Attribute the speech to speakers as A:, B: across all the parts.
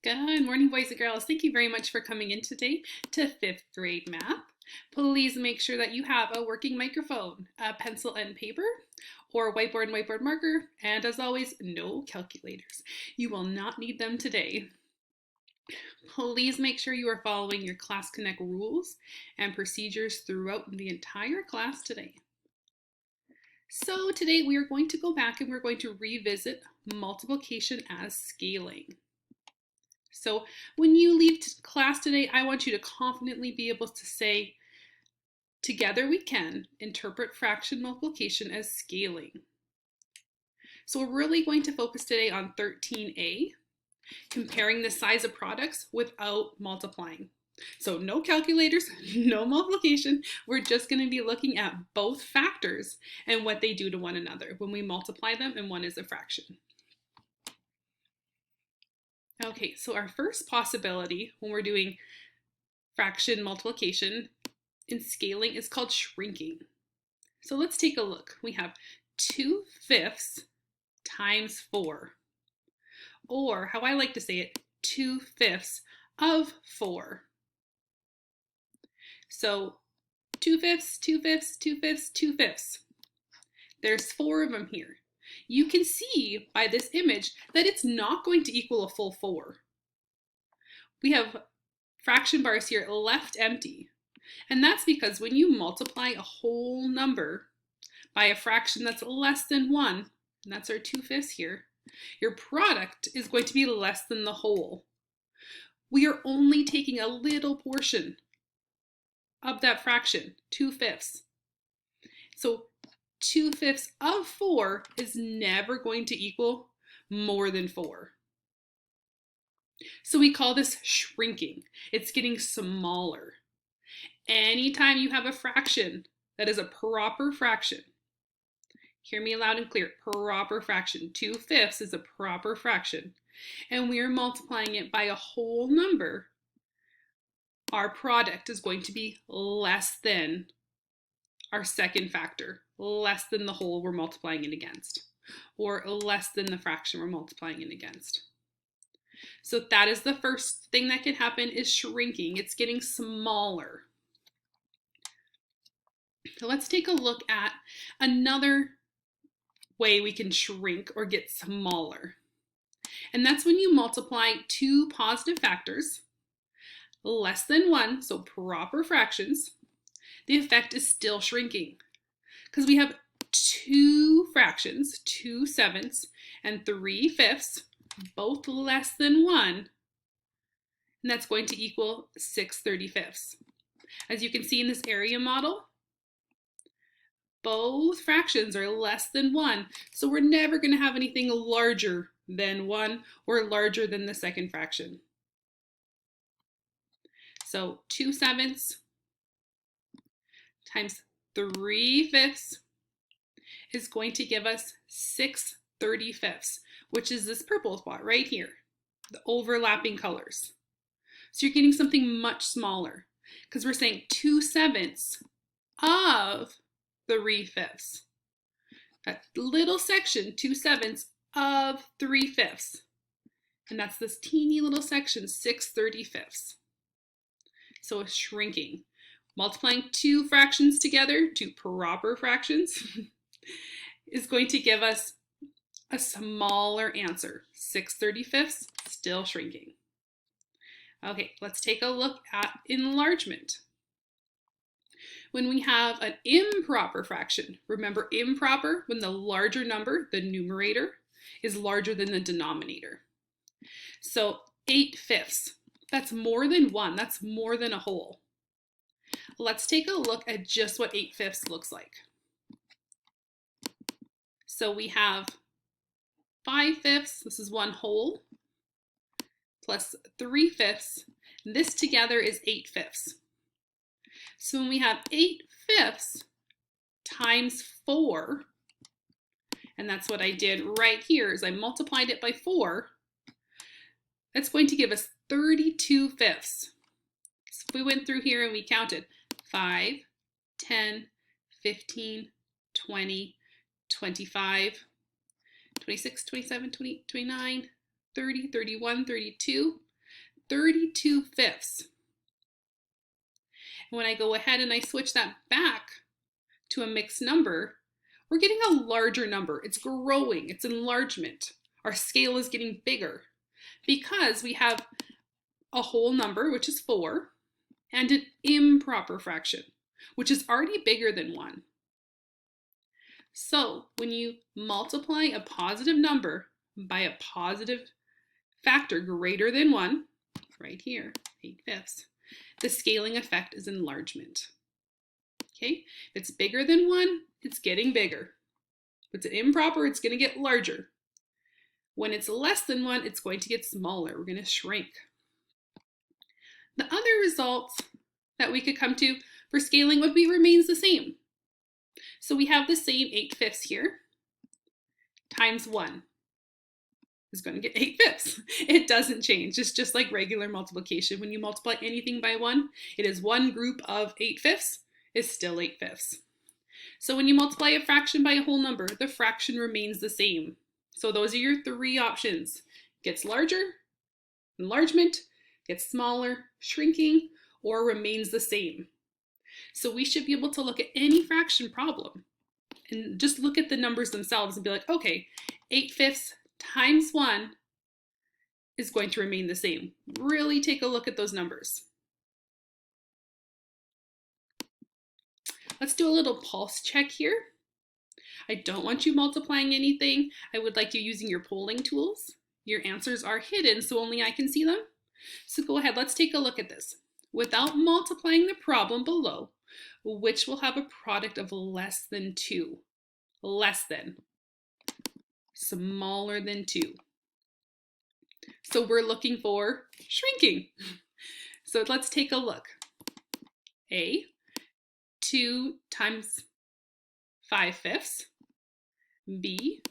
A: Good morning, boys and girls. Thank you very much for coming in today to 5th grade math. Please make sure that you have a working microphone, a pencil and paper, or whiteboard and whiteboard marker, and as always, no calculators. You will not need them today. Please make sure you are following your Class Connect rules and procedures throughout the entire class today. So today we are going to go back and we're going to revisit multiplication as scaling. So when you leave class today, I want you to confidently be able to say, together we can interpret fraction multiplication as scaling. So we're really going to focus today on 13a, comparing the size of products without multiplying. So no calculators, no multiplication. We're just going to be looking at both factors and what they do to one another when we multiply them and one is a fraction. Okay, so our first possibility when we're doing fraction multiplication in scaling is called shrinking. So let's take a look. We have 2/5 times 4, or how I like to say it, 2/5 of 4. So 2/5, 2/5, 2/5, 2/5. There's 4 of them here. You can see by this image that it's not going to equal a full 4. We have fraction bars here left empty. And that's because when you multiply a whole number by a fraction that's less than 1, and that's our 2/5 here, your product is going to be less than the whole. We are only taking a little portion of that fraction, 2/5. So 2/5 of 4 is never going to equal more than 4. So we call this shrinking. It's getting smaller. Anytime you have a fraction that is a proper fraction, hear me loud and clear, proper fraction, 2/5 is a proper fraction, and we are multiplying it by a whole number, our product is going to be less than our second factor, less than the whole we're multiplying it against, or less than the fraction we're multiplying it against. So that is the first thing that can happen, is shrinking. It's getting smaller. So let's take a look at another way we can shrink or get smaller. And that's when you multiply two positive factors less than 1, so proper fractions. The effect is still shrinking because we have two fractions, 2/7 and 3/5, both less than 1, and that's going to equal 6/35. As you can see in this area model, both fractions are less than 1, so we're never going to have anything larger than 1 or larger than the second fraction. So 2/7 times 3/5 is going to give us 6/35, which is this purple spot right here, the overlapping colors. So you're getting something much smaller because we're saying 2/7 of 3/5. That little section, 2/7 of 3/5. And that's this teeny little section, 6/35. So it's shrinking. Multiplying two fractions together, two proper fractions, is going to give us a smaller answer. 6/35, still shrinking. Okay, let's take a look at enlargement. When we have an improper fraction, remember improper, when the larger number, the numerator, is larger than the denominator. So 8/5, that's more than 1, that's more than a whole. Let's take a look at just what 8/5 looks like. So we have 5/5, this is one whole, plus 3/5, this together is 8/5. So when we have 8/5 times 4, and that's what I did right here, is I multiplied it by 4, that's going to give us 32/5. So if we went through here and we counted 5, 10, 15, 20, 25, 26, 27, 28, 29, 30, 31, 32, 32 fifths. And when I go ahead and I switch that back to a mixed number, we're getting a larger number. It's growing, it's enlargement. Our scale is getting bigger because we have a whole number, which is 4, and an improper fraction, which is already bigger than 1. So when you multiply a positive number by a positive factor greater than 1, right here, 8 fifths, the scaling effect is enlargement. Okay, if it's bigger than 1, it's getting bigger. If it's improper, it's going to get larger. When it's less than 1, it's going to get smaller. We're going to shrink. The other results that we could come to for scaling would be remains the same. So we have the same 8 fifths here, times 1 is going to get 8 fifths. It doesn't change. It's just like regular multiplication. When you multiply anything by 1, it is one group of 8 fifths is still 8 fifths. So when you multiply a fraction by a whole number, the fraction remains the same. So those are your 3 options. Gets larger, enlargement, gets smaller, shrinking, or remains the same. So we should be able to look at any fraction problem and just look at the numbers themselves and be like, okay, 8 fifths times 1 is going to remain the same. Really take a look at those numbers. Let's do a little pulse check here. I don't want you multiplying anything. I would like you using your polling tools. Your answers are hidden, so only I can see them. So go ahead, let's take a look at this. Without multiplying the problem below, which will have a product of less than 2? Less than. Smaller than 2. So we're looking for shrinking. So let's take a look. A, 2 times 5 fifths. B,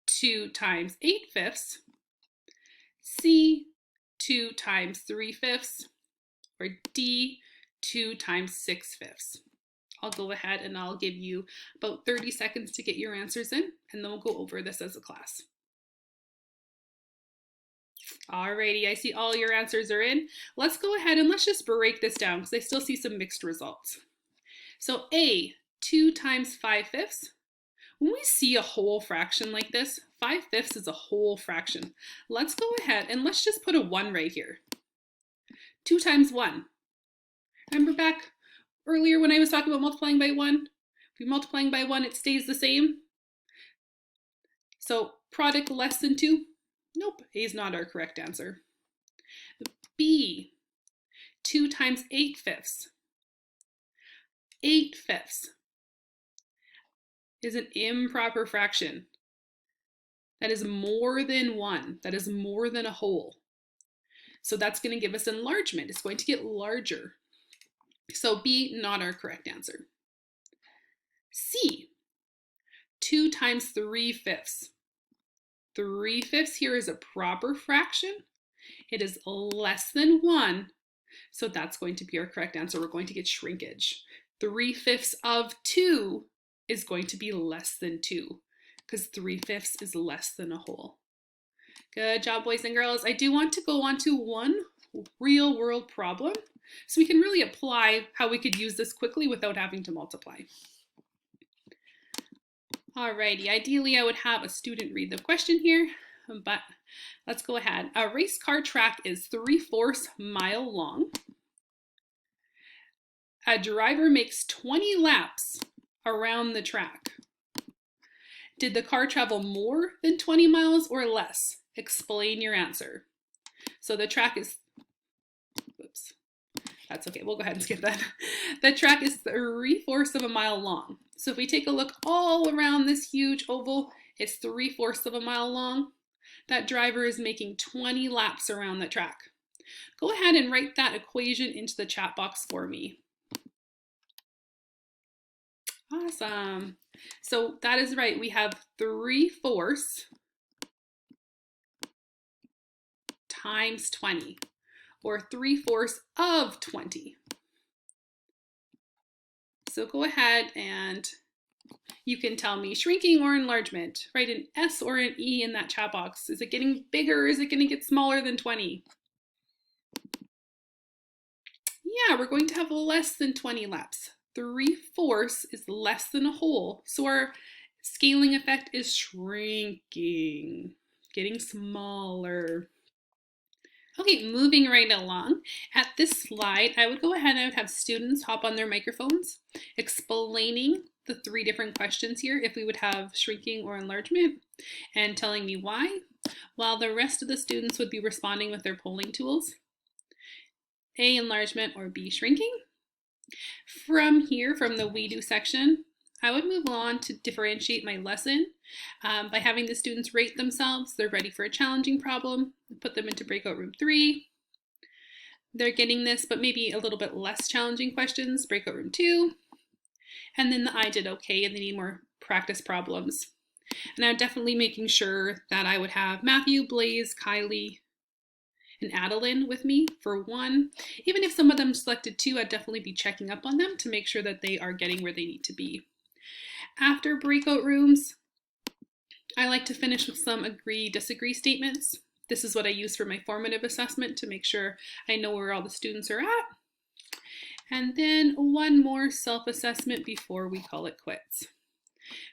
A: 2 times 8 fifths. C, 2 times 3 fifths. Or D, 2 times 6 fifths. I'll go ahead and I'll give you about 30 seconds to get your answers in, and then we'll go over this as a class. Alrighty, I see all your answers are in. Let's go ahead and let's just break this down because I still see some mixed results. So A, 2 times 5 fifths. When we see a whole fraction like this, 5 fifths is a whole fraction. Let's go ahead and let's just put a 1 right here. 2 times 1. Remember back earlier when I was talking about multiplying by 1? If you're multiplying by 1, it stays the same. So product less than 2? Nope, A is not our correct answer. B, 2 times 8 fifths. 8 fifths is an improper fraction. That is more than 1. That is more than a whole. So that's going to give us enlargement. It's going to get larger. So B, not our correct answer. C, 2 times 3 fifths. 3 fifths here is a proper fraction. It is less than 1. So that's going to be our correct answer. We're going to get shrinkage. 3 fifths of 2 is going to be less than 2 because 3 fifths is less than a whole. Good job, boys and girls. I do want to go on to one real world problem so we can really apply how we could use this quickly without having to multiply. Alrighty, ideally I would have a student read the question here, but let's go ahead. A race car track is 3/4 mile long. A driver makes 20 laps around the track. Did the car travel more than 20 miles or less? Explain your answer. So the track is, whoops, that's okay, we'll go ahead and skip that. The track is 3/4 of a mile long. So if we take a look all around this huge oval, it's 3/4 of a mile long. That driver is making 20 laps around the track. Go ahead and write that equation into the chat box for me. Awesome. So that is right. We have 3/4 times 20, or 3/4 of 20. So go ahead and you can tell me shrinking or enlargement. Write an S or an E in that chat box. Is it getting bigger or is it going to get smaller than 20? Yeah, we're going to have less than 20 laps. 3/4 is less than a whole. So our scaling effect is shrinking, getting smaller. Okay, moving right along. At this slide, I would go ahead and I would have students hop on their microphones explaining the 3 different questions here if we would have shrinking or enlargement and telling me why, while the rest of the students would be responding with their polling tools. A, enlargement, or B, shrinking. From here, from the we do section, I would move on to differentiate my lesson by having the students rate themselves. They're ready for a challenging problem, put them into breakout room 3. They're getting this, but maybe a little bit less challenging questions, breakout room 2. And then the I did okay and they need more practice problems. And I'm definitely making sure that I would have Matthew, Blaze, Kylie, and Adeline with me for 1. Even if some of them selected 2, I'd definitely be checking up on them to make sure that they are getting where they need to be. After breakout rooms, I like to finish with some agree-disagree statements. This is what I use for my formative assessment to make sure I know where all the students are at. And then 1 more self-assessment before we call it quits.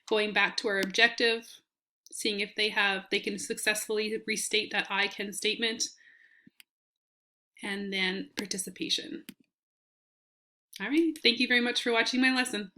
A: Going back to our objective, seeing if they can successfully restate that I can statement, and then participation. All right, thank you very much for watching my lesson.